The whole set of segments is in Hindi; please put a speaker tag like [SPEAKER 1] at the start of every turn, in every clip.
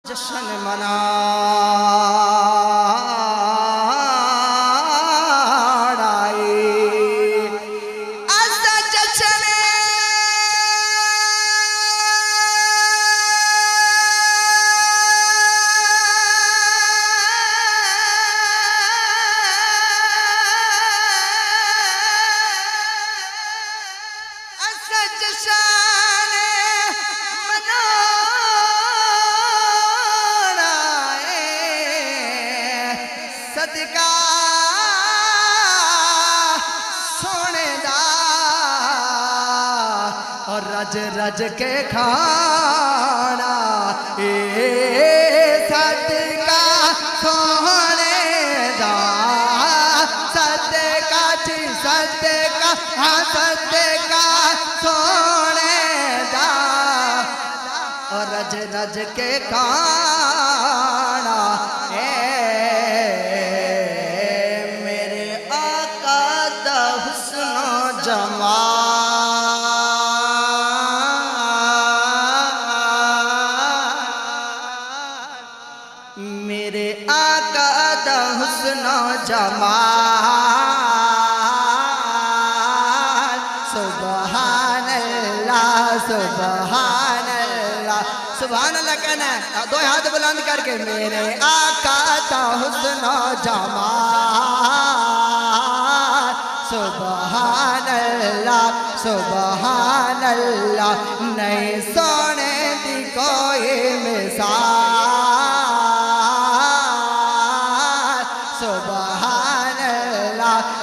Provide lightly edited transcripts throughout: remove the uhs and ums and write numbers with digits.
[SPEAKER 1] जश्न मना सदका सोने दा और रज रज के खाना सदका सोने दा सदका जी सदका हाँ सदका सोने दा और रज रज के खाना मेरे आका दा हुस्न जमाल सुभान अल्लाह सुभान अल्लाह सुभान अल्लाह कहना है दो हाथ बुलंद करके मेरे आका दा हुस्न जमाल सुभान अल्लाह सुभान अल्लाह नहीं सोने दी कोई मिसाल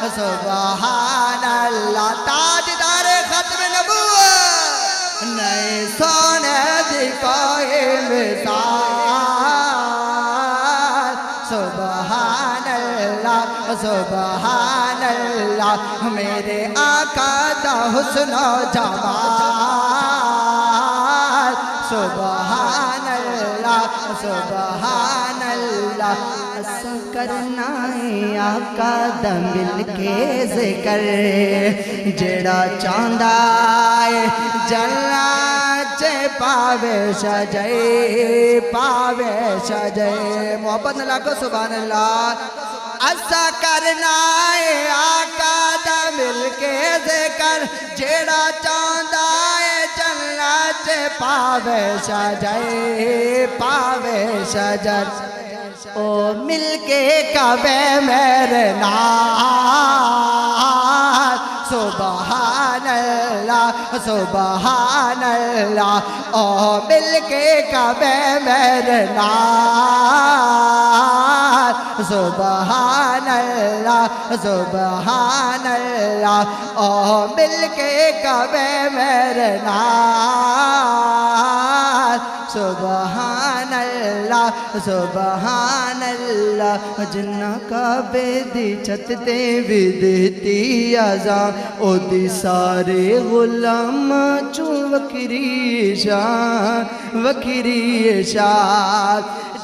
[SPEAKER 1] सुभान अल्लाह ताजदार खत्म नबूवत नहीं सोने दी कोई मिसाल सुभान अल्लाह मेरे आका दा हुस्न जमाल सुभान अल्लाह ऐसा करना आका दा मिल के जिक्र जेड़ा चांदा है जला चे पावे सजय मोहब्बत न लागो सुभान अल्लाह ऐसा करना है आका दा मिल के जिक्र जेड़ा चांदा है जला चे पावे सजय ओ मिलके कबे मेरे नाल सुभान अल्लाह ओ मिलके कबे मेरे नाल सुभान अल्लाह ओ मिलके कबे मेरे नाल सुभान अल्लाह जिन्ना काबे दी छत ते भी देती आज़ान ओदी सारे गुलाम चू वखरी शान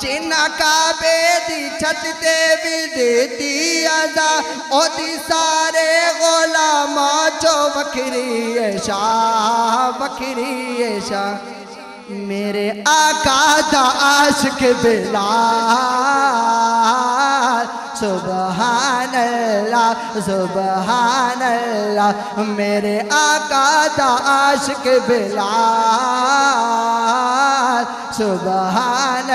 [SPEAKER 1] जिन्ना काबे दी छत ते भी देती आज़ान ओदी सारे गुलाम चू वखरी शान मेरे आका दा आशिक बिलाल सुभान अल्लाह मेरे आका दा आशिक बिलाल सुभान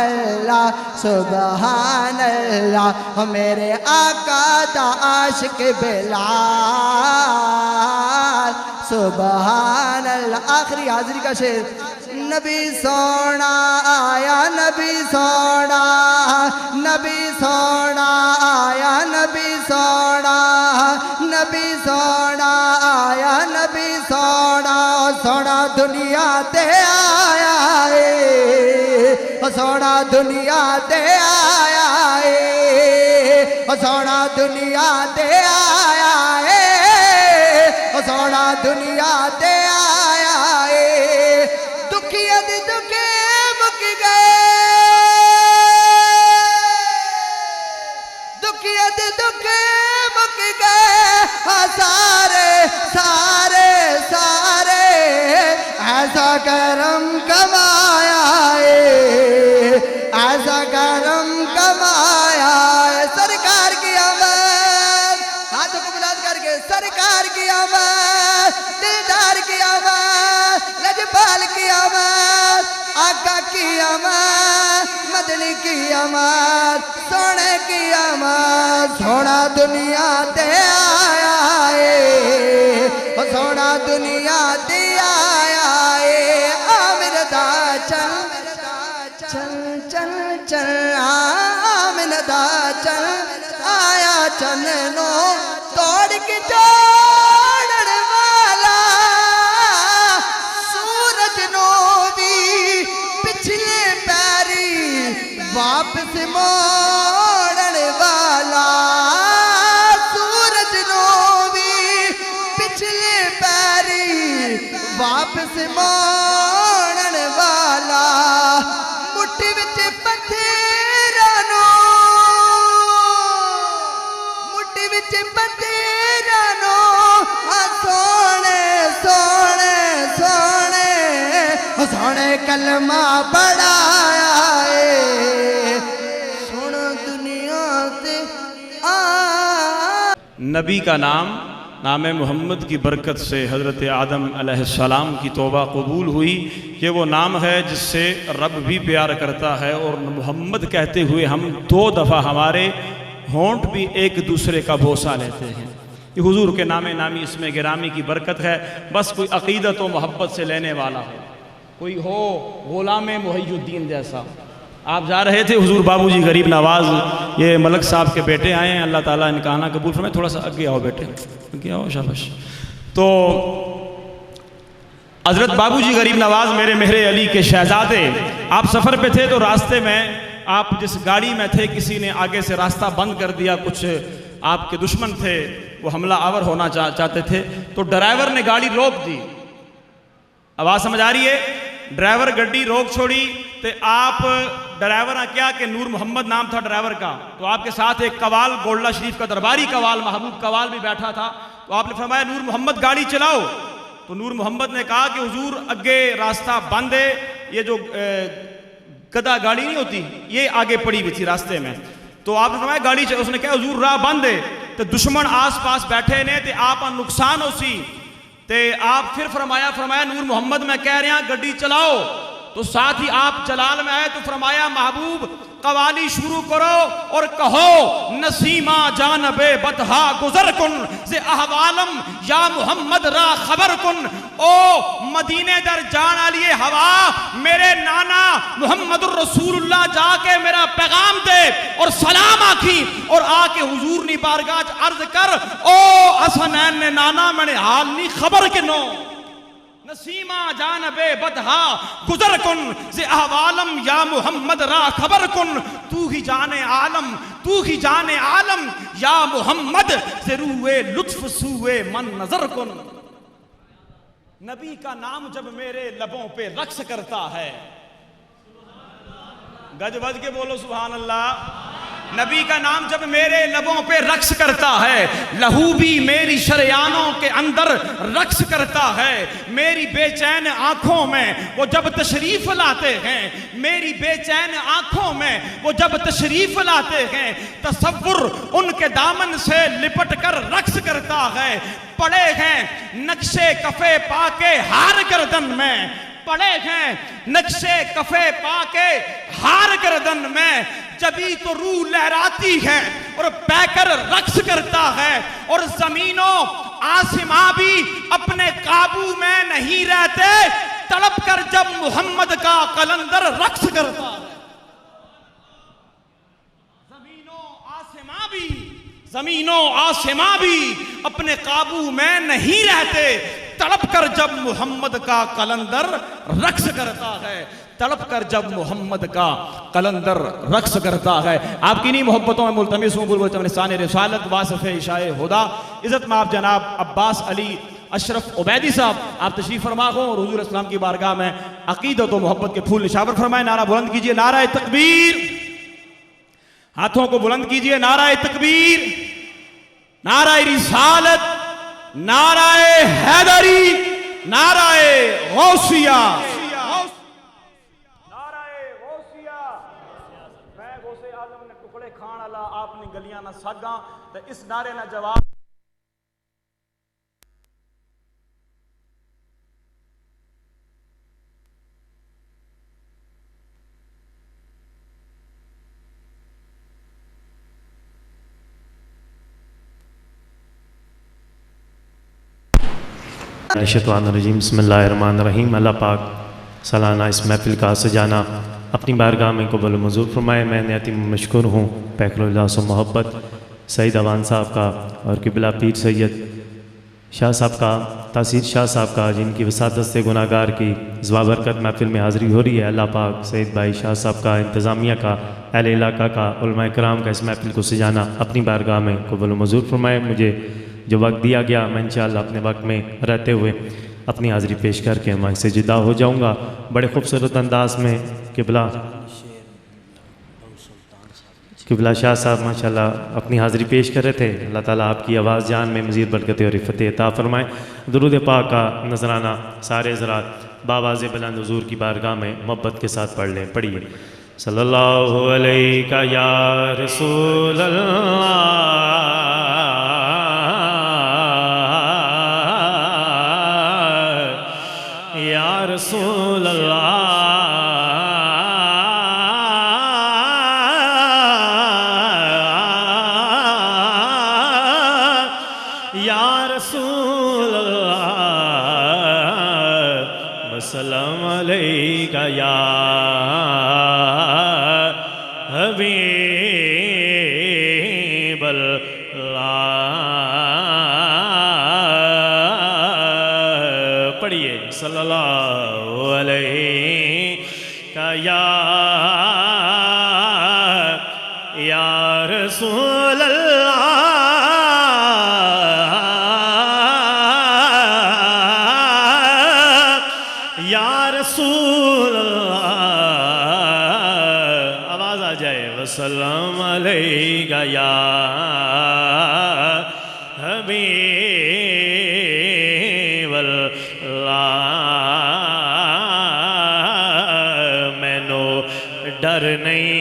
[SPEAKER 1] अल्लाह मेरे आका दा आशिक बिलाल सुभान अल्लाह आखिरी हाजिरी का शेर नबी सोना आया नबी सोना आया नबी सोना आया नबी सोना दुनिया ते आया है सोना दुनिया ते आया है सोना दुनिया ते आया है सोना दुनिया ते आया है दुखिया दी दुखे मुक गए दुखिया दी दुखे मुक गए सारे ऐसा करम कमाया है ऐसा करम कमाया है सरकार की आवाज, हाथों को बुलंद करके सरकार की आवाज, दिलदार की आवाज, लजपाल की आवाज, आका की आवाज, मदनी की आवाज, सोने की आवाज। सोना दुनिया ते आया है, सोना दुनिया ते आया है। आमिर दा चल चल चल चल, आमिर दा चल आया चन्नो तोड़ के जोड़न वाला, सूरज नो भी पिछले पैरी वापस मोड़न वाला, सूरज नो भी पिछले पैरी वापस मोड़न वाला। मुट्ठी विच पत्थरां नो, मुट्ठी विच पत्थरां नो, सोने सोने सोने सोने कलमा पढ़ाया है, सुन दुनिया से आ।
[SPEAKER 2] नबी का नाम मोहम्मद की बरकत से हज़रत आदम अलैहिस्सलाम की तौबा कबूल हुई। ये वो नाम है जिससे रब भी प्यार करता है, और मोहम्मद कहते हुए हम 2 दफ़ा हमारे होंठ भी एक दूसरे का बोसा लेते हैं। ये हुजूर के नामी इसमें गिरामी की बरकत है। बस कोई अक़ीदत व मोहब्बत से लेने वाला हो, कोई हो ग़ुलाम मुहीयुद्दीन जैसा। आप जा रहे थे हुजूर बाबूजी गरीब नवाज, ये मलक साहब के बेटे आए हैं, अल्लाह ताला इनका आना कबूल फरमाए। थोड़ा सा आगे आओ बेटे, आगे आओ, शाबाश। तो हज़रत बाबूजी गरीब नवाज मेरे मेहरे अली के शहजादे, आप सफ़र पे थे तो रास्ते में आप जिस गाड़ी में थे किसी ने आगे से रास्ता बंद कर दिया। कुछ आपके दुश्मन थे, वो हमला आवर होना चाहते थे, तो ड्राइवर ने गाड़ी रोक दी। आवाज़ समझ आ रही है? ड्राइवर गड्डी रोक छोड़ी तो आप ड्राइवर क्या कि नूर मोहम्मद नाम था ड्राइवर का, तो आपके साथ एक कवाल गोल्ला शरीफ का दरबारी कवाल महबूब कवाल भी बैठा था। तो आपने फरमाया नूर मोहम्मद गाड़ी चलाओ। तो नूर मोहम्मद ने कहा कि हुजूर अगे रास्ता बंद है, ये जो गदा गाड़ी नहीं होती ये आगे पड़ी हुई थी रास्ते में। तो आपने फरमाया गाड़ी चलाओ। उसने कहा हुजूर राह बंद है, तो दुश्मन आस पास बैठे ने ते आप नुकसान हो सी ते आप फिर फरमाया नूर मोहम्मद मैं कह रहा गड्डी चलाओ। तो साथ ही आप जलाल में आए तो फरमाया महबूब कवाली शुरू करो और कहो नसीमा जानबे बतहा गुजर कुन से अहवालम या मोहम्मद रा खबर कुन। ओ मदीने दर जान आलिए हवा मेरे नाना मोहम्मदुर रसूलुल्लाह जाके मेरा पैगाम दे और सलाम आखी और आके हुजूर नी बारगाह अर्ज कर ओ हसनैन ने नाना मैंने हाल नी खबर के नो नसीमा जानबे बदहा गुजर कुन से अहवालम या मोहम्मद रा खबर कुन। तू ही जाने आलम तू ही जाने आलम या मोहम्मद से रूए लुत्फ सूए मन नजर कुन। नबी का नाम जब मेरे लबों पे रक्स करता है, गज बज के बोलो सुभान अल्लाह। नबी का नाम जब मेरे लबों पे रक्स करता है, लहू भी मेरी शरियानों के अंदर रक्स करता है। मेरी बेचैन आंखों में वो जब तशरीफ लाते हैं, मेरी बेचैन आंखों में वो जब तशरीफ लाते हैं, तसव्वुर उनके दामन से लिपट कर रक्स करता है। पड़े हैं नक्शे कफे पाके हार गर्दन में, पड़े हैं नक्शे कफे पाके हार गर्दन में। जबी तो रूह लहराती है और पैकर रक्स करता है, और जमीनों आसमां भी अपने काबू में नहीं रहते, तड़प कर जब मोहम्मद का कलंदर रक्स करता है। जमीनों आसमां भी अपने काबू में नहीं रहते, तड़प कर जब मोहम्मद का कलंदर रक्स करता है, तड़प कर जब मोहम्मद का कलंदर रक्स करता है। आपकी नहीं मोहब्बतों में मुल्तमिस हूँ बुलबुल शान रिसालत वासफ़े इशाए हुदा। इज़्ज़त में आप जनाब अब्बास अली अशरफ उबैदी साहब आप तशरीफ़ फरमा हो और हुजूर इस्लाम की बारगाह में अक़ीदत व मोहब्बत के फूल निशावर फरमाए। नारा बुलंद कीजिए, नारा तकबीर। हाथों को बुलंद कीजिए, नारा तकबीर, नारा रिसालत, नारा हैदरी, नारा गौसिया, कोसे आजम ने टुकड़े खान वाला आपने गलियां ना सागा तो इस नारे ना जवाब
[SPEAKER 3] शैतानुर्रजीम बिस्मिल्लाहिर्रहमानिर्रहीम। अल्लाह पाक सालाना इस महफिल का सजाना अपनी बारगाह में कबूल मंजूर फरमाए। मैं नहायत मशकूर हूँ पैखरुल्लाह मोहब्बत सईद अवान साहब का और किबला पीर सैयद शाह साहब का, तासीर शाह साहब का, जिनकी वसादत से गुनाहगार की ज़वाबरकत महफिल में हाज़िरी हो रही है। अल्लाह पाक सईद भाई शाह साहब का, इंतज़ामिया का, अहले इलाका का, उलमाए कराम का इस महफिल को सजाना अपनी बारगाह में कबूल मंजूर फरमाए। मुझे जो वक्त दिया गया मैं इंशाअल्लाह अपने वक्त में रहते हुए अपनी हाज़िरी पेश करके मैं से जुदा हो जाऊँगा। बड़े खूबसूरत अंदाज में किबला शाह साहब माशाल्लाह अपनी हाज़िरी पेश कर रहे थे। अल्लाह ताला आपकी आवाज़ जान में मज़ीद बरकत और इफ़्फ़त अता फरमाए। दुरूद पाक का नजराना सारे ज़रात बावाज़ बुलंद हुज़ूर की बारगाह में मोहब्बत के साथ पढ़ लें। पढ़िए सल्लल्लाहु अलैका या रसूल अल्लाह या रसूल अल्लाह या रसूल अल्लाह वसल्लम अलैका या हबीब अल्लाह। पढ़िए सल्लल्लाहु अलैका या रसूल अल्लाह या रसूल अल्लाह। आवाज़ आ जाए वसल्लम अलैका या हबीब अल्लाह। मैनू डर नहीं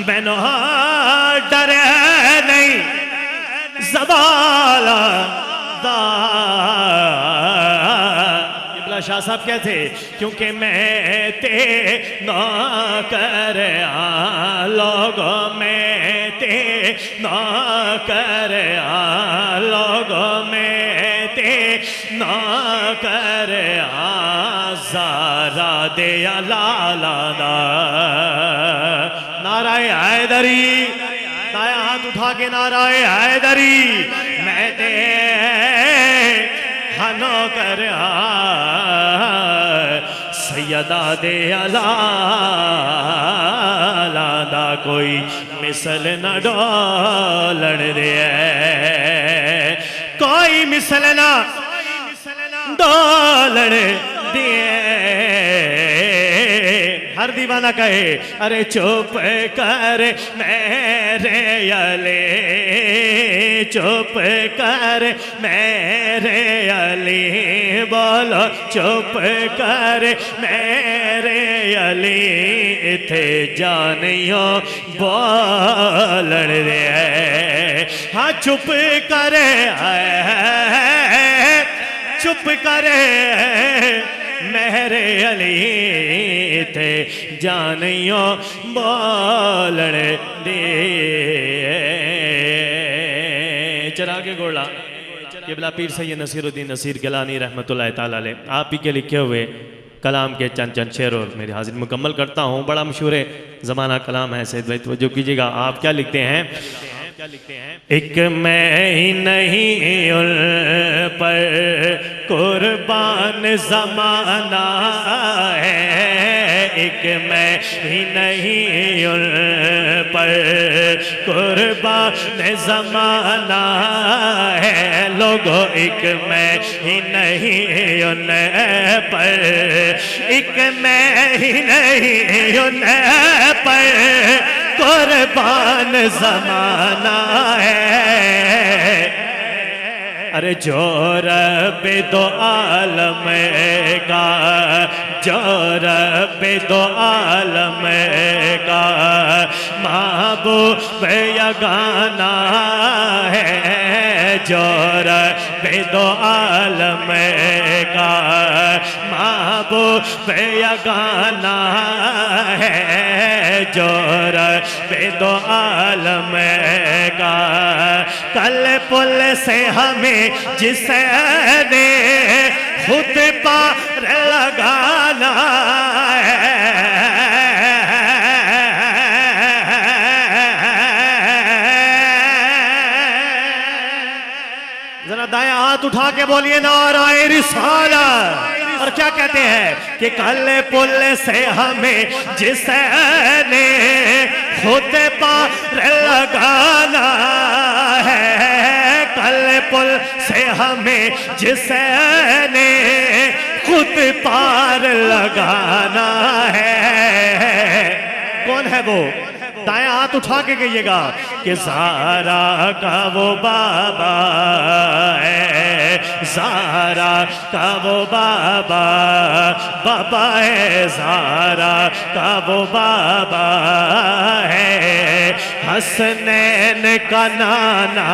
[SPEAKER 3] मैनू डर नहीं ज़बाला दा। किबला शाह साहब कहते क्योंकि मैं ते ना कर लोगों में ते ना कर लोगों में ते ना कर ज़ारा दे लाला नाराए हैदरी, दाया हाथ उठा के नाराए हैदरी। मैं दे हनो कर सैयदा दे अला कोई मिसल न डोलन दे, कोई मिसल न डोलन दे। हर दीवाना कहे अरे चुप कर मेरे अली, चुप कर मेरे अली, बोलो चुप कर मेरे अली। इथे जानियो बोलन दे, हाँ चुप करे चुप करे मेरे अली थे जानियो बोलन दे। चरा के गोला किबला पीर सैयद नसीरुद्दीन नसीर गिलानी रहमतुल्लाह ताला अलैह आप ही के लिखे हुए कलाम के चंद चंद शेर और मेरी हाजिरी मुकम्मल करता हूँ। बड़ा मशहूर ज़माना कलाम है सैयद भाई, तवज्जो कीजिएगा। आप क्या लिखते हैं? एक मैं ही नहीं उन पर कुर्बान ज़माना है, एक मैं ही नहीं उन पर कुर्बान ज़माना है। लोगों एक मैं ही नहीं उन पर, एक मैं ही नहीं उन पर कुर्बान ज़माना है। अरे जो रब दो आलम का, जो रब दो आलम का महबूब यगाना है, जो रब दो आलम का महबूब यगाना है, जो रब दो आलम का। कल पुल से हमें जिसे ने खुद पार लगाना है, जरा दायां हाथ उठा के बोलिए नाराए रिसालत। और क्या कहते हैं कि कल पुल से हमें जिसे ने खुद पार लगाना है, कल पुल से हमें जिसे ने खुद पार लगाना है। कौन है वो? दायां हाथ उठा के कहिएगा कि ज़ारा का वो बाबा है, ज़ारा का वो बाबा, बाबा है ज़ारा का वो बाबा है, हसनैन का नाना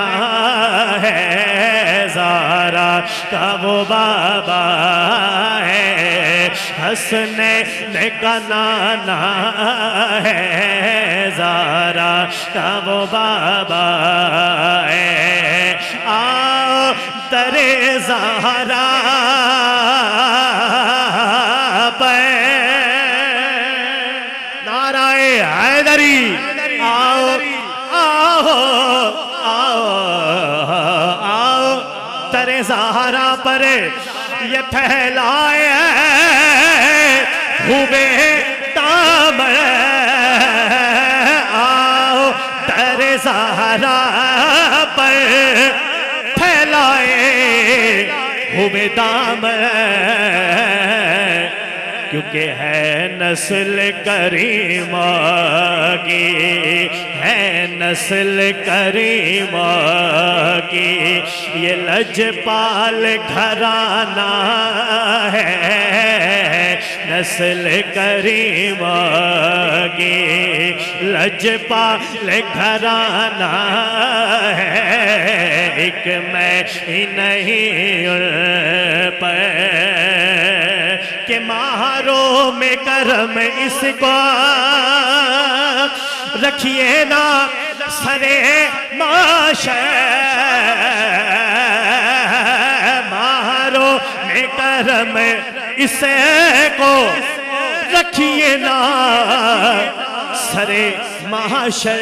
[SPEAKER 3] है, ज़ारा का वो बाबा है, हसनैन का नाना है, ज़ारा का वो बाबा है। आओ दरे ज़हरा पे नाराए हैदरी, आओ आओ आओ आओ दरे ज़हरा पर ये फैलाए हुए दामन, ज़हरा पर फैलाए हुए दामन, क्योंकि है नस्ल करीमा की, है नस्ल करीमा की, ये लजपाल घराना है, नस्ल करीमा की लजपाल घराना है। एक मैं ही नहीं उन पर के मारो में करम इसको रखिए ना सरे माशर, मारो में करम इसे को रखिए ना सरे महाशर,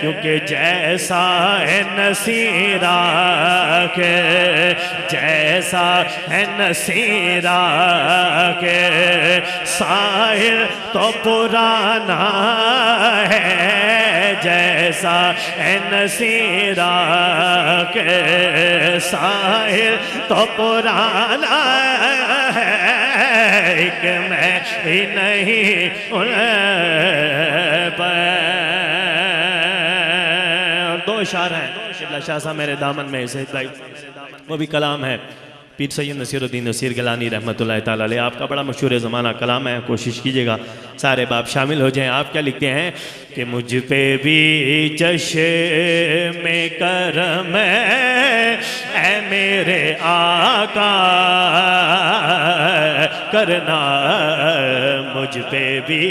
[SPEAKER 3] क्योंकि जैसा है नसीरा के, जैसा है नसीरा के साहिर तो पुराना है, जैसा है नसीरा के साहिर तो पुराना है। एक मैं ही नहीं उन पर। दो इशार हैं शिबला शाह साहब मेरे दामन में से भाई, वो भी कलाम है पीर सैयद नसीरुद्दीन नसीर गिलानी रहमतुल्लाह ताला अलैह। आपका बड़ा मशहूर ज़माना कलाम है, कोशिश कीजिएगा सारे बाप शामिल हो जाएं। आप क्या लिखते हैं कि मुझ पे भी चश्म में करम है मेरे आका करना, मुझ पे भी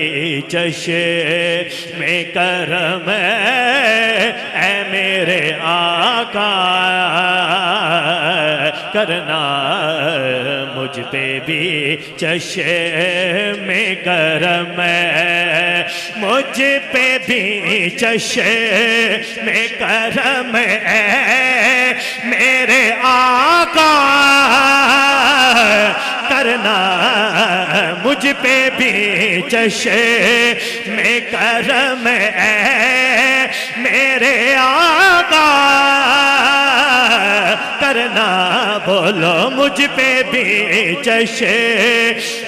[SPEAKER 3] चश्म में करम है मेरे आका करना, मुझ पे भी चश्म में करम है, मुझ पे भी चश्म में करम है मेरे आका करना, मुझ पे भी चश्म में करम है मेरे आका करना, बोलो मुझ पे भी चश्म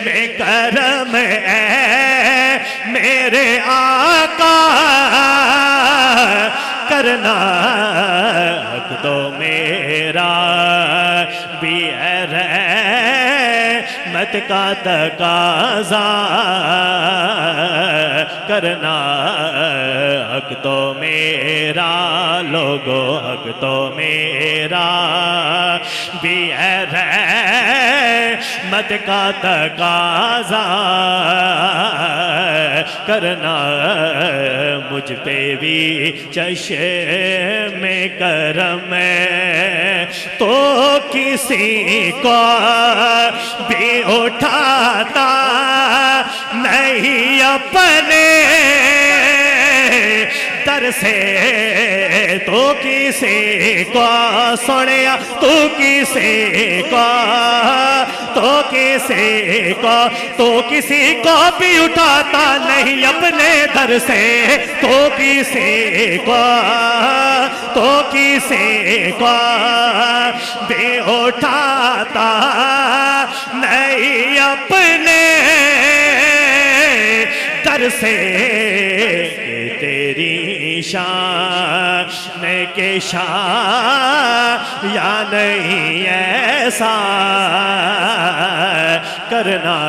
[SPEAKER 3] में करम है मेरे आका करना हक तो मेरा भी है रहमत का तकाज़ा करना हक तो मेरा लोगो हक तो मेरा भी है रहमत का तकाज़ा करना मुझ पे भी चश्मे करम तो किसी को भी उठाता नहीं अपने दर से तो किसी को सुनिया तो किसी को किसी को भी उठाता नहीं अपने दर से तो किसी को भी उठाता नहीं अपने दर से तेरी शान के शान या नहीं ऐसा करना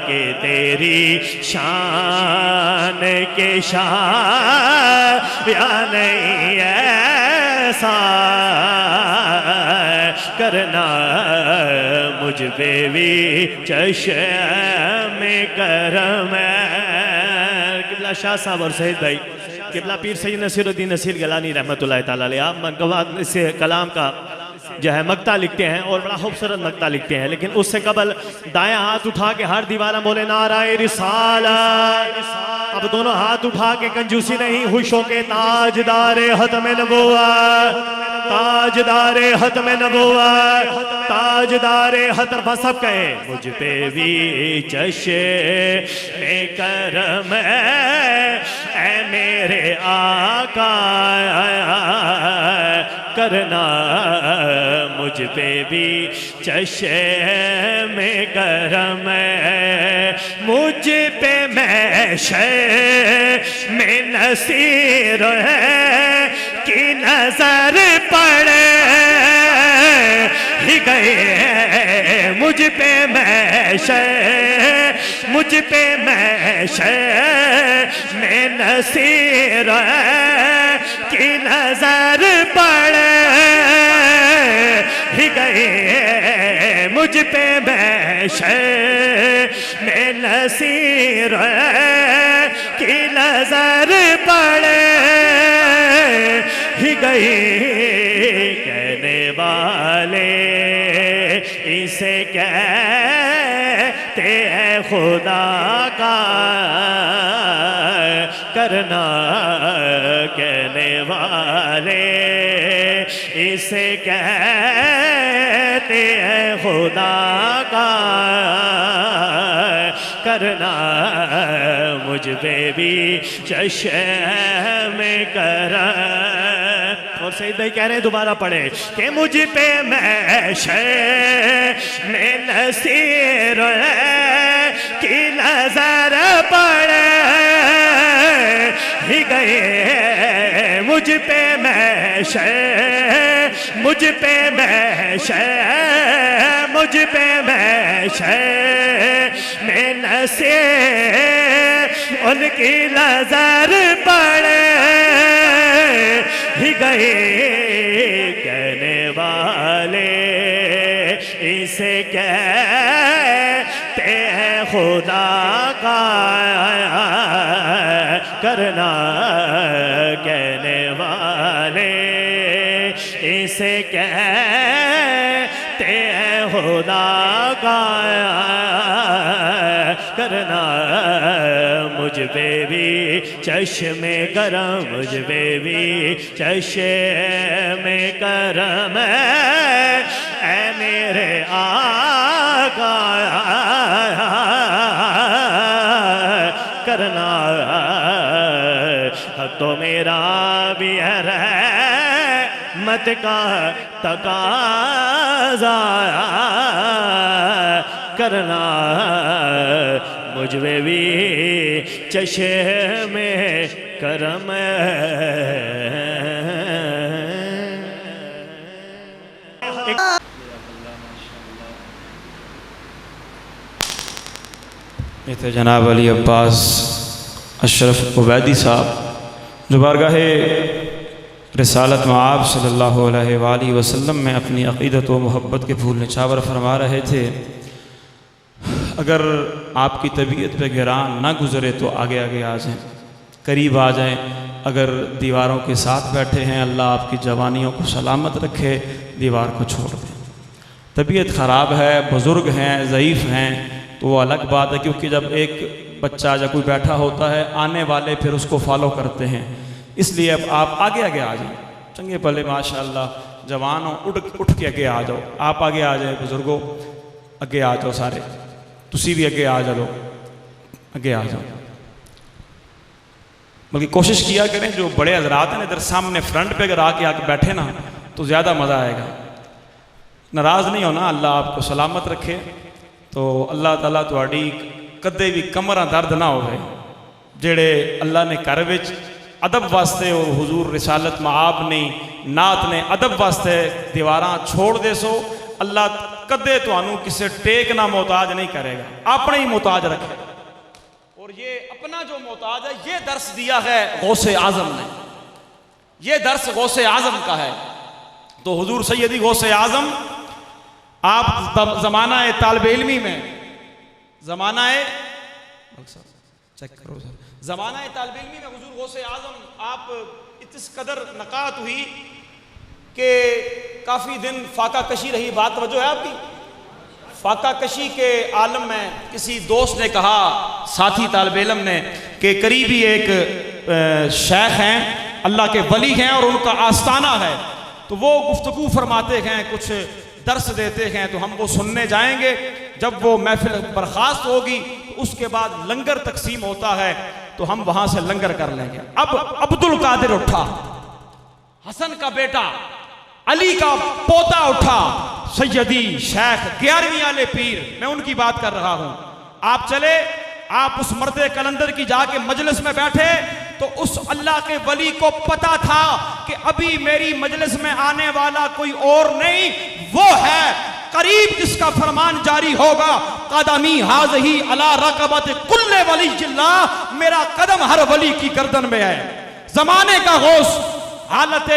[SPEAKER 3] कि तेरी शान के शान या नहीं ऐसा करना मुझ पे भी चश्मे करम किबला शाह साहब और सईद भाई किबला पीर सैयद नसीरुद्दीन नसीर गिलानी रहमतुल्लाह ताला अलैह आप मनकबात से कलाम का जो है मक्ता लिखते हैं और बड़ा खूबसूरत मक्ता लिखते हैं, लेकिन उससे कबल दायां हाथ उठा के हर दीवाना बोले नाराए रिसालत। अब दोनों हाथ उठा के कंजूसी नहीं, खुशों के ताजदारे हतमे नबुव्वत, ताजदारे हतमे नबुव्वत, ताजदारे हतम सब कहे मुझ पे भी चश्मे करम ऐ मेरे आका करना मुझ पे भी चश्मे करम मुझ पे में नसीर है कि नजर पड़े ही गए मुझ पे मुझ पे में नसीर है कि नजर पड़े ही गए मुझ पे में नसीर है कि नजर पड़े ही गई कहने वाले इसे कहते हैं खुदा का करना कहने वाले इसे कहते हैं खुदा का करना मुझ पे भी चश्मे करम। और सईद भाई कह रहे हैं दोबारा पढ़े कि मुझ पे में नसीर है कि नजर पड़े ही गए मुझ पे में मुझ पे में नसीर उनकी नजर पड़े ही गए कहने वाले इसे कहते हैं खुदा का करना कहने वाले इसे कहते हैं खुदा का करना मुझ पे भी चश्मे करम मुझ पे भी चश्मे करम ऐ मेरे आका करना तो मेरा भी है रहमत का तकाज़ा करना मुझे भी चश्मे करम
[SPEAKER 2] ये थे जनाब अली अब्बास अशरफ उबैदी साहब जो बारगाह रिसालत में आप सल्लल्लाहु अलैहि वसल्लम में अपनी अक़ीदत व मोहब्बत के फूल निछावर फरमा रहे थे। अगर आपकी तबीयत पे गिरान ना गुज़रे तो आगे आगे आ जाएं, करीब आ जाएं। अगर दीवारों के साथ बैठे हैं, अल्लाह आपकी जवानियों को सलामत रखे, दीवार को छोड़ दें। तबीयत ख़राब है, बुज़ुर्ग हैं, ज़ईफ़ हैं तो वो अलग बात है, क्योंकि जब एक बच्चा या कोई बैठा होता है आने वाले फिर उसको फॉलो करते हैं। इसलिए अब आप आगे आगे आ जाएं। चंगे भले माशाअल्लाह जवानों उठ के अगे आ जाओ। आप आगे आ जाए, बुज़ुर्गों अगे आ जाओ, सारे तुसी भी अगे आ जाओ, अगे आ जाओ। बल्कि कोशिश किया करें जो बड़े हजरात हैं इधर सामने फ्रंट पे अगर आके बैठे ना तो ज़्यादा मज़ा आएगा। नाराज़ नहीं होना, अल्लाह आपको सलामत रखे। तो अल्लाह ताला तुहाडी कदे भी कमर दर्द ना होवे। जेड़े अल्लाह ने घर विच अदब वास्ते और हुजूर रिसालत मआब ने नात ने अदब वास्ते दीवारां छोड़ दे सो, अल्लाह कदे तुहानू किसी टेक ना मोहताज नहीं करेगा, अपने ही मोहताज रखेगा। और ये अपना जो मोहताज है, ये दर्स दिया है गौसे आजम ने, ये दर्स गौसे आजम का है। तो हुजूर सैयदी गौसे आजम आप ज़माना तालिब इल्मी में, ज़माना चेक करो सर, ज़माना तालिब इल्मी में हुजूर गौसे आजम आप इस कदर नकात हुई कि काफ़ी दिन फाका कशी रही। बात तवज्जो है आपकी? फाका कशी के आलम में किसी दोस्त ने कहा, साथी तालिब इल्म ने, कि करीबी एक शेख हैं, अल्लाह के वली हैं और उनका आस्ताना है। तो वो गुफ्तगू फरमाते हैं, कुछ दर्स देते हैं, तो हम वो सुनने जाएंगे। जब वो महफिल बर्खास्त होगी तो उसके बाद लंगर तकसीम होता है, तो हम वहां से लंगर कर लेंगे। अब अब्दुल कादिर उठा, हसन का बेटा, अली का पोता उठा, सैयदी शेख 11वीं वाले पीर, मैं उनकी बात कर रहा हूं। आप चले, आप उस मर्दे कलंदर की जाके मजलिस में बैठे तो उस अल्लाह के वली को पता था कि अभी मेरी मजलिस में आने वाला कोई और नहीं, वो है करीब जिसका फरमान जारी होगा, कदमी हाज़ही अला रक़बत कुल्ले वली जिल्ला, मेरा कदम हर वली की गर्दन में है। जमाने का गौस, हालत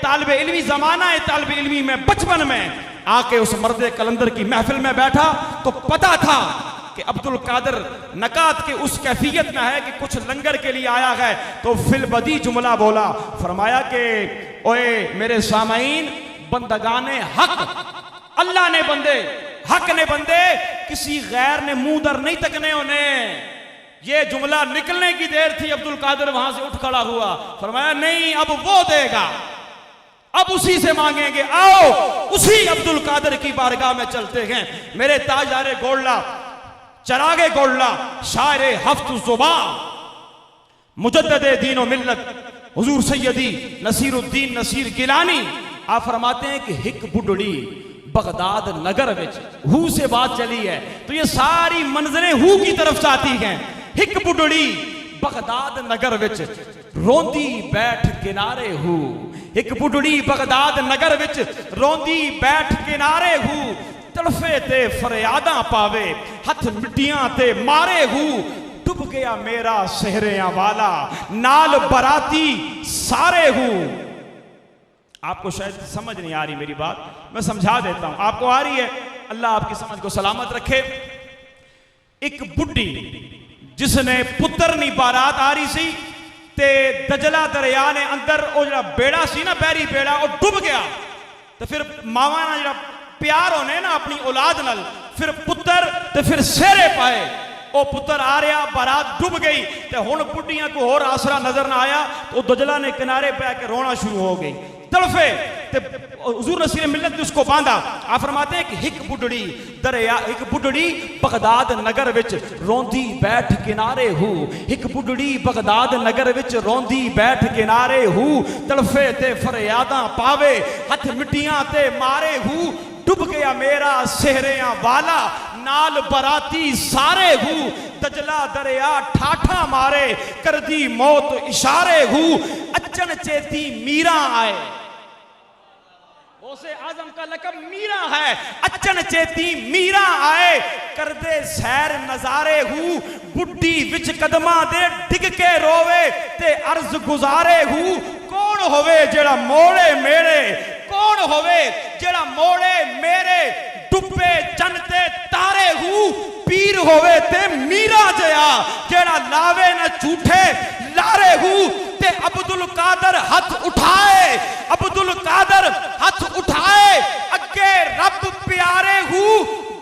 [SPEAKER 2] तालिब इल्मी, जमाना तालिब इल्मी में बचपन में आके उस मर्दे कलंदर की महफिल में बैठा तो पता था कि अब्दुल कादिर नकात के उस कैफियत में है कि कुछ लंगर के लिए आया है। तो फिल बदी जुमला बोला, फरमाया कि ओए मेरे सामाईन, बंदगाने हक, अल्लाह ने बंदे, हक ने बंदे, किसी गैर ने मुंह दर नहीं तकने उन्हें। ये जुमला निकलने की देर थी, अब्दुल कादिर वहां से उठ खड़ा हुआ, फरमाया नहीं, अब वो देगा, अब उसी से मांगेंगे। आओ उसी अब्दुल कादिर की बारगाह में चलते हैं। मेरे ताजारे गोल्ला, चरागे गोल्ला, शायरे हफ्त ज़ुबान, मुजद्दिद दीन व मिल्लत, हुजूर सैयदी नसीरुद्दीन नसीर गिलानी, आप फरमाते हैं कि हिक बुढ़ड़ी बगदाद नगर विच हू से बात चली है, तो ये सारी मंजरें हू की तरफ जाती हैं। हिक बुढ़ड़ी बगदाद नगर विच रोंदी बैठ किनारे हू, एक बुढ़ड़ी बगदाद नगर विच रोंदी बैठ किनारे हू, तड़फे ते फरियादा पावे, हथ मिट्टियां ते मारे हू, डूब गया मेरा सेहरिया वाला, नाल बराती सारे हू। आपको शायद समझ नहीं आ रही मेरी बात, मैं समझा देता हूं। आपको आ रही है? अल्लाह आपकी समझ को सलामत रखे। एक बुढ़ी जिसने पुत्र नी बारात आ रही सी ते दजला दरिया ने अंदर वो जरा बेड़ा सी ना, बैरी बेड़ा, वो डूब गया। तो फिर मावा ना जरा प्यार होने ना अपनी औलाद नाल, फिर पुत्र ते फिर सेहरे पाए, वो पुत्र आ रहा, बारात डूब गई, तो हुण बुढ़ियां को होर आसरा नजर ना आया, तो दजला ने किनारे पे आके रोना शुरू हो गई, तड़फे। हुजूर नसीर मिल्लत ने उसको बांधा। आप फरमाते हैं कि हिक बुढ़ड़ी दरिया, एक बुढ़ड़ी बगदाद नगर विच रोंदी बैठ किनारे हू, एक बुढ़ड़ी बगदाद नगर विच रोंदी बैठ किनारे हू, तड़फे ते फरियादा पावे, हथ मिट्टियां ते मारे हू, डूब गया मेरा सेहरिया वाला, नाल बराती सारे हूँ, दजला दरिया ठाठा मारे, कर दी मौत इशारे हूँ, अचन चेती मीरा आए। गौसे आजम का लकब मीरा है, अचन चेती मीरा आए, कर दे सैर नजारे हूँ, बुढ़ी विच कदमा दे डिग के रोवे ते अर्ज गुजारे हूँ। कौन होवे जेड़ा मोड़े मेरे, कौन होवे जेड़ा मोड़े मेरे, डुबे चन ते तारे हूँ, पीर होवे ते मीरा जया, जेड़ा लावे न झूठे लारे हूँ। ते अब्दुल कादर हाथ उठाए, अब्दुल कादर हाथ उठाए, अगे रब प्यारे हूँ,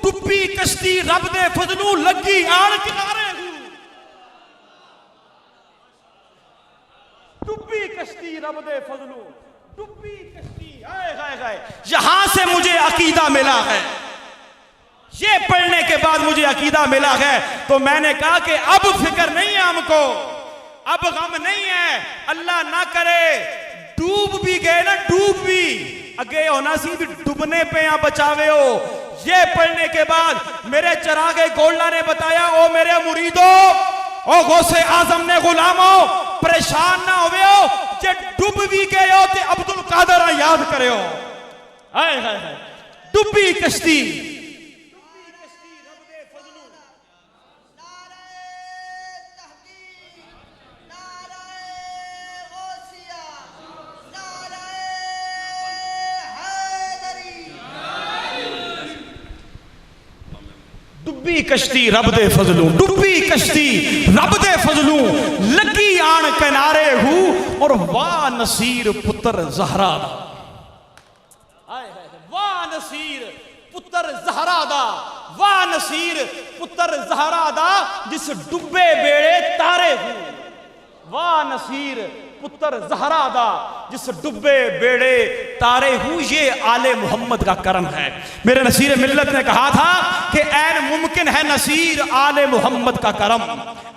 [SPEAKER 2] डुबी कश्ती रब दे फजलू लगी आन किनारे हूँ। डुबी कश्ती रब दे फजलू, डुबी कश्ती, हाय हाय हाय। यहां से मुझे अकीदा मिला है, ये पढ़ने के बाद मुझे अकीदा मिला है। तो मैंने कहा कि अब फिक्र नहीं है हमको, अब गम नहीं है, अल्लाह ना करे डूब भी गए ना, डूब भी अगे होना सी भी डूबने पे या बचावे हो। ये पढ़ने के बाद मेरे चरागे गोल्ला ने बताया, ओ मेरे मुरीदो, ओ गौसे आजम ने गुलामो, परेशान ना होवे हो, जे डूब भी गए हो ते अब्दुल कादर याद करे हो। हाय हाय हाय, डूबी कश्ती, डुबी कश्ती रब दे फजलू, डुबी कश्ती रब दे फजलू, लगी आन किनारे हूँ, और वाह नसीर पुत्र जहरा दा, वाह नसीर पुत्र जहरा दा, वाह नसीर पुत्र जहरा दा, जिस डुबे बेड़े तारे हूँ। वाह नसीर पुत्र जहरा दा, जिस डुबे बेड़े तारे हूँ। ये आले मोहम्मद का करम है। मेरे नसीर मिल्लत ने कहा था कि ऐन मुमकिन है नसीर आले मोहम्मद का करम,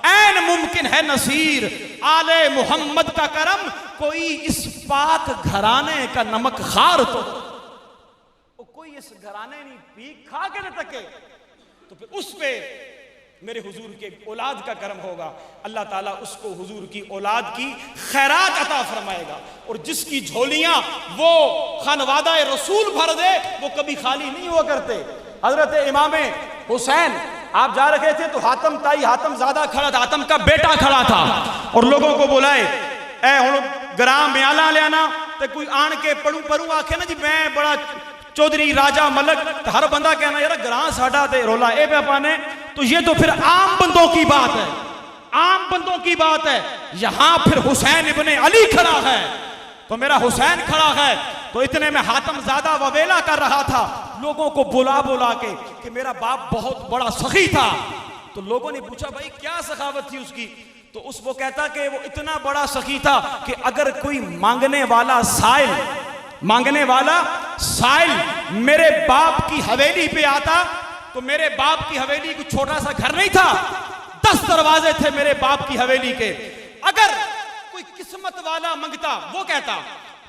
[SPEAKER 2] ऐन मुमकिन है नसीर आले मोहम्मद का करम। कोई इस पाक घराने का नमक खार तो कोई इस घराने नहीं पी खा के न तके, तो फिर उस पे मेरे हुजूर के औलाद का करम होगा। अल्लाह ताला उसको हुजूर की औलाद की खैरात अता फरमाएगा, और जिसकी झोलियां वो खानवादा रसूल भर दे, वो कभी खाली नहीं हुआ करते। हजरत इमाम हुसैन आप जा रहे थे तो हातम ताई हातम ज़्यादा खड़ा था, हातम का बेटा खड़ा था, और लोगों को बुलाए, ए हुण ग्राम ब्याला लियाना ते कोई आन के पढ़ू पढ़ू आखे ना जी मैं बड़ा चौधरी राजा मलक, तो हर बंदा कहना यार ग्रां साडा ते रोला ए पे पाने। तो ये तो फिर आम बंदों की बात है, आम बंदों की बात है। यहां फिर हुसैन इब्ने अली खड़ा है, तो मेरा हुसैन खड़ा है। तो इतने में हातम ज़्यादा ववेला कर रहा था, लोगों को बुला बुला के कि मेरा बाप बहुत बड़ा सखी था। तो लोगों ने पूछा भाई क्या सखावत थी उसकी, तो वो कहता कि वो इतना बड़ा सखी था कि अगर कोई मांगने वाला साइल, मांगने वाला साइल मेरे बाप की हवेली पे आता, तो मेरे बाप की हवेली को छोटा सा घर नहीं था, 10 दरवाजे थे मेरे बाप की हवेली के। अगर कोई किस्मत वाला मंगता, वो कहता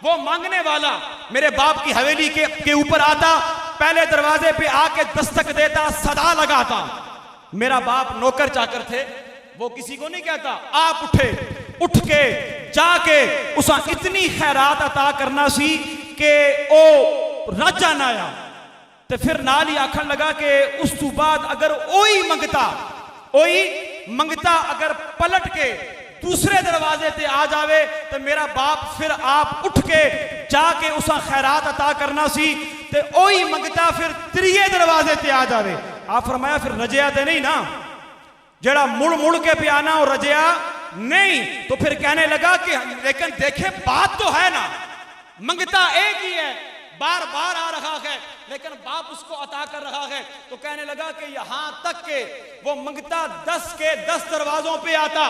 [SPEAKER 2] वो मांगने वाला मेरे बाप की हवेली के ऊपर आता, पहले दरवाजे पे आके दस्तक देता, सदा लगाता। मेरा बाप नौकर चाकर थे, वो किसी को नहीं कहता, आप उठे, उठ के जाके उसा इतनी खैरात अता करना सी कि ओ राजा ना आया। तो फिर नाल ही आखन लगा कि उस तो बाद अगर ओई मंगता अगर पलट के दूसरे दरवाजे ते आ जावे, तो मेरा बाप फिर आप उठ के जाके उसा खैरात अता करना सी। ते ओई मंगता फिर त्रिये दरवाजे ते आ जावे। आप फरमाया फिर रजया ते नहीं ना, जड़ा मुड़ मुड़ के पे आना और रजया नहीं। तो फिर कहने लगा कि लेकिन देखे बात तो है ना, मंगता एक ही है, बार बार आ रहा है, लेकिन बाप उसको अता कर रहा है। तो कहने लगा कि यहां तक के वो मंगता 10 के 10 दरवाजों पे आता,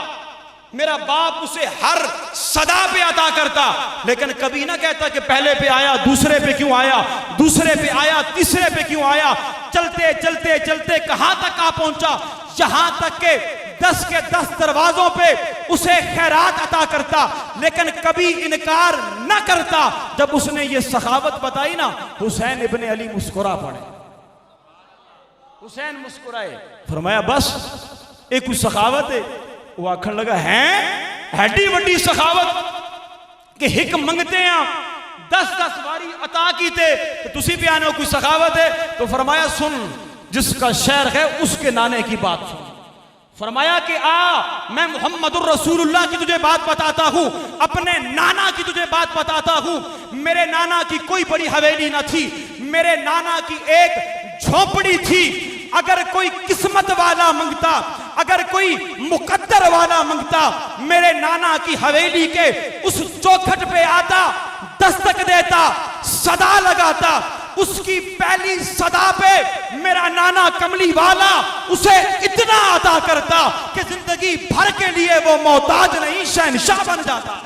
[SPEAKER 2] मेरा बाप उसे हर सदा पे अता करता, लेकिन कभी ना कहता कि पहले पे आया, दूसरे पे क्यों आया, दूसरे पे आया, तीसरे पे क्यों आया। चलते चलते चलते कहां तक आ पहुंचा, यहां तक के 10 के 10 दरवाजों पे उसे खैरात अता करता, लेकिन कभी इनकार न करता। जब उसने ये सखावत बताई ना, हुसैन इब्ने अली मुस्कुरा पड़े, हुसैन मुस्कुराए, फरमाया बस एक कोई सखावत है। वो आखन लगा है हैडी वड्डी सखावत कि हिक मंगते हैं 10-10 बारी अता कीते तो तुसी भी आने कोई सखावत है। तो फरमाया सुन, जिसका शहर है उसके नाने की बात सुन। फरमाया कि मैं मुहम्मदुर रसूलुल्लाह की तुझे बात बताता हूं, अपने नाना की तुझे बात बताता हूं। मेरे नाना की कोई बड़ी हवेली ना थी, मेरे नाना की एक झोपड़ी थी। अगर कोई किस्मत वाला मंगता, अगर कोई मुकद्दर वाला मंगता, मेरे नाना की हवेली के उस चौखट पे आता, दस्तक देता, सदा लगाता। उसकी पहली सदा पे मेरा नाना कमली वाला उसे इतना अता करता कि जिंदगी भर के लिए वो मोहताज नहीं, शहंशाह बन जाता।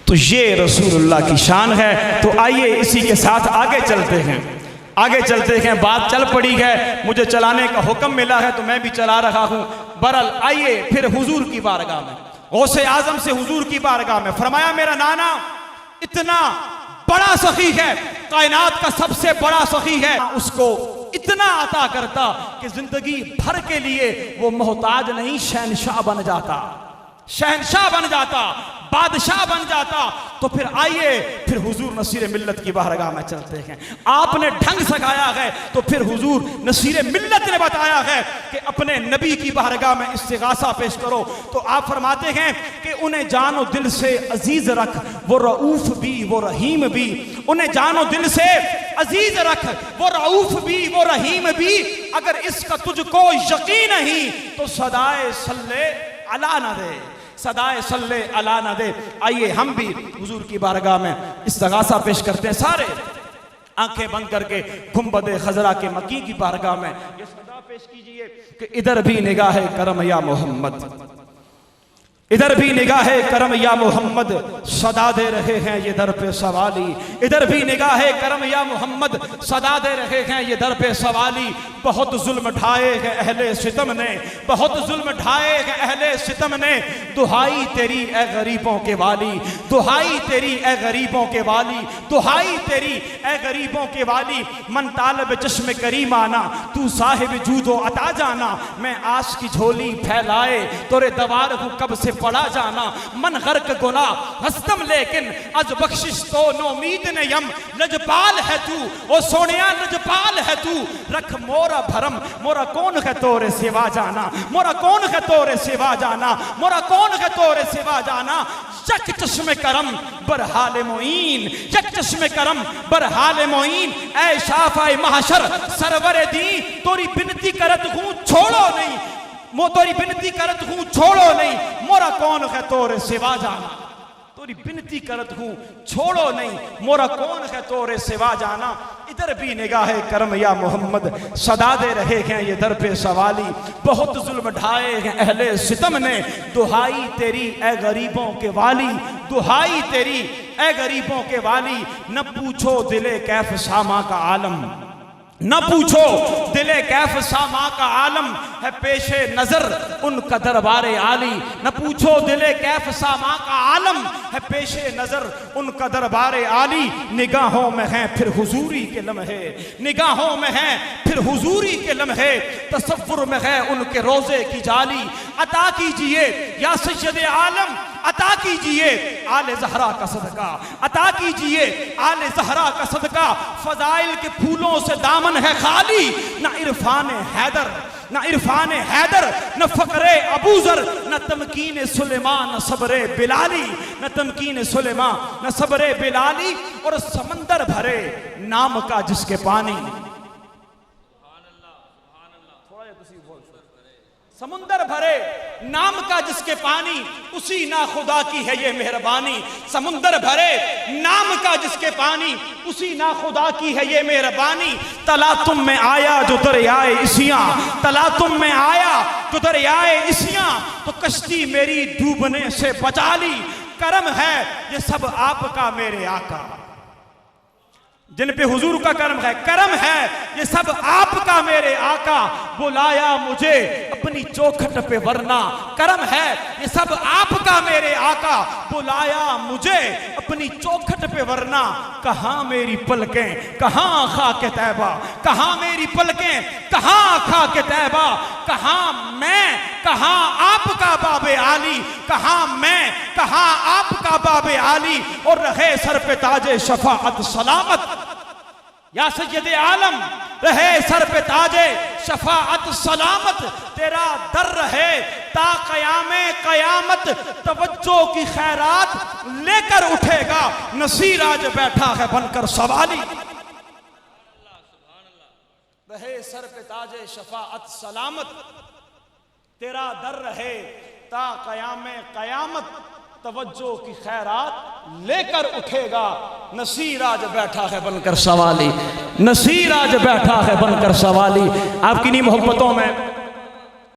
[SPEAKER 2] तो ये रसूलुल्लाह की शान है। तो आइए इसी के साथ आगे चलते हैं, आगे चलते हैं। बात चल पड़ी है, मुझे चलाने का हुक्म मिला है तो मैं भी चला रहा हूं। बहरहाल आइए फिर हुजूर की बारगाह में, गौसे आजम से हुजूर की बारगाह में। फरमाया मेरा नाना इतना बड़ा सखी है, कायनात का सबसे बड़ा सखी है, उसको इतना अता करता कि जिंदगी भर के लिए वो मोहताज नहीं, शहंशाह बन जाता, शहंशाह बन जाता, बादशाह बन जाता। तो फिर आइए फिर हुजूर नसीर मिल्लत की बारगाह में चलते हैं। आपने ढंग सखाया है तो फिर हुजूर नसीर मिल्लत ने बताया है कि अपने नबी की बारगाह में इस्तिगासा पेश करो। तो आप फरमाते हैं कि उन्हें जानो दिल से अजीज रख, वो रऊफ भी वो रहीम भी। उन्हें जानो दिल से अजीज रख, वो रऊफ भी वो रहीम भी। अगर इसका तुझको यकीन नहीं तो सदाए सल्ले अला न दे, सदाए सल्ले अला न दे। आइए हम भी हुजूर की बारगाह में इस्तिगासा पेश करते हैं। सारे आंखें बंद करके गुंबद खजरा के मकी की बारगाह में ये सदा पेश कीजिए कि इधर भी निगाह करम या मोहम्मद, इधर भी निगाह करम या मोहम्मद, सदा दे रहे हैं ये दर पे सवाली। इधर भी निगाह करम या मोहम्मद, सदा दे रहे हैं ये दर पे सवाली। बहुत जुल्म ढाए हैं अहले सितम ने, बहुत जुल्म ढाए हैं अहले सितम ने। दुहाई तेरी ए गरीबों के वाली, दुहाई तेरी ए गरीबों के वाली, दुहाई तेरी ए गरीबों के वाली। मन तालब चश्मे करीम आना, तू साहिब जूदो अता जाना। मैं आस की झोली फैलाए तोरे दवार हूँ कब से पड़ा जाना। मन गर्क गुना हस्तम लेकिन अज बख्शिश तो नोमीद ने यम। लजपाल है तू ओ सोनिया, लजपाल है तू। रख मोरा भरम, मोरा कौन है तोरे सिवा जाना, मोरा कौन है तोरे सिवा जाना, मोरा कौन है तोरे सिवा जाना। यक चश्मे करम बरहाल मोइन, यक चश्मे करम बरहाल मोइन। ऐ शाफाए महशर सरवर दी, तोरी बिनती करत हूँ छोड़ो नहीं, मो तोरी बिनती करत हूँ छोड़ो नहीं। मोरा कौन है तोरे सिवा जाना, तोरी बिनती करत हूँ छोड़ो नहीं। मोरा कौन है तोरे सिवा जाना। इधर भी निगाह करम या मोहम्मद, सदा दे रहे हैं ये दर पे सवाली। बहुत जुल्म ढाए हैं अहले सितम ने, दुहाई तेरी ए गरीबों के वाली, दुहाई तेरी ए गरीबों के वाली। न पूछो दिले कैफ सामा का आलम, न पूछो दिले कैफ सामा का आलम है पेशे नजर उनका दरबारे आली। न पूछो दिले कैफ सामा का आलम है पेशे नजर उनका दरबारे आली। निगाहों में हैं फिर हुजूरी के लम्हे, निगाहों में हैं फिर हुजूरी के लम्हे। तसव्वुर में है उनके रोजे की जाली। अता कीजिए या सैयद आलम, अता कीजिए आले ज़हरा का सदका, अता कीजिए आले ज़हरा का सदका। फजाइल के फूलों से दामन है खाली। न इरफान हैदर, न इरफान हैदर, न फ़क्रे अबूजर, न तमकीन सुलेमान, न सब्रे बिलाली, न तमकीन सुलेमान, न सब्रे बिलाली। और समंदर भरे नाम का जिसके पानी, समुंदर भरे नाम का जिसके पानी, उसी ना खुदा की है ये मेहरबानी। समुंदर भरे नाम का जिसके पानी, उसी ना खुदा की है ये मेहरबानी। तला तुम में आया जो दरियाए इसियां, तला तुम में आया जो दरियाए इसियां, तो कश्ती मेरी डूबने से बचा ली। करम है ये सब आपका मेरे आका, जिन पे हुजूर का करम है, करम है ये सब आपका मेरे आका। बुलाया मुझे अपनी चौखट पे वरना, करम है ये सब आपका मेरे आका। बुलाया मुझे अपनी चौखट पे वरना, कहाँ मेरी पलकें कहाँ खाके तैबा, कहाँ मेरी पलकें कहाँ खाके तैबा। कहाँ मैं कहाँ आपका बाबे आली, कहाँ मैं कहाँ आपका बाबे आली। और रहे सर पे ताजे शफाअत सलामत, या सैयद आलम रहे सर पे ताजे शफाअत सलामत। तेरा दर रहे ता क़यामे क़यामत, तवज्जो की खैरात लेकर उठेगा नसीर आज बैठा है बनकर सवाली। रहे सर पे ताजे शफाअत सलामत, तेरा दर रहे ता क़यामे क़यामत, तवज्जो की खैरात लेकर उठेगा नसीर आज बैठा है बनकर सवाली। नसीर आज बैठा है बनकर सवाली। आपकी नी मोहब्बतों में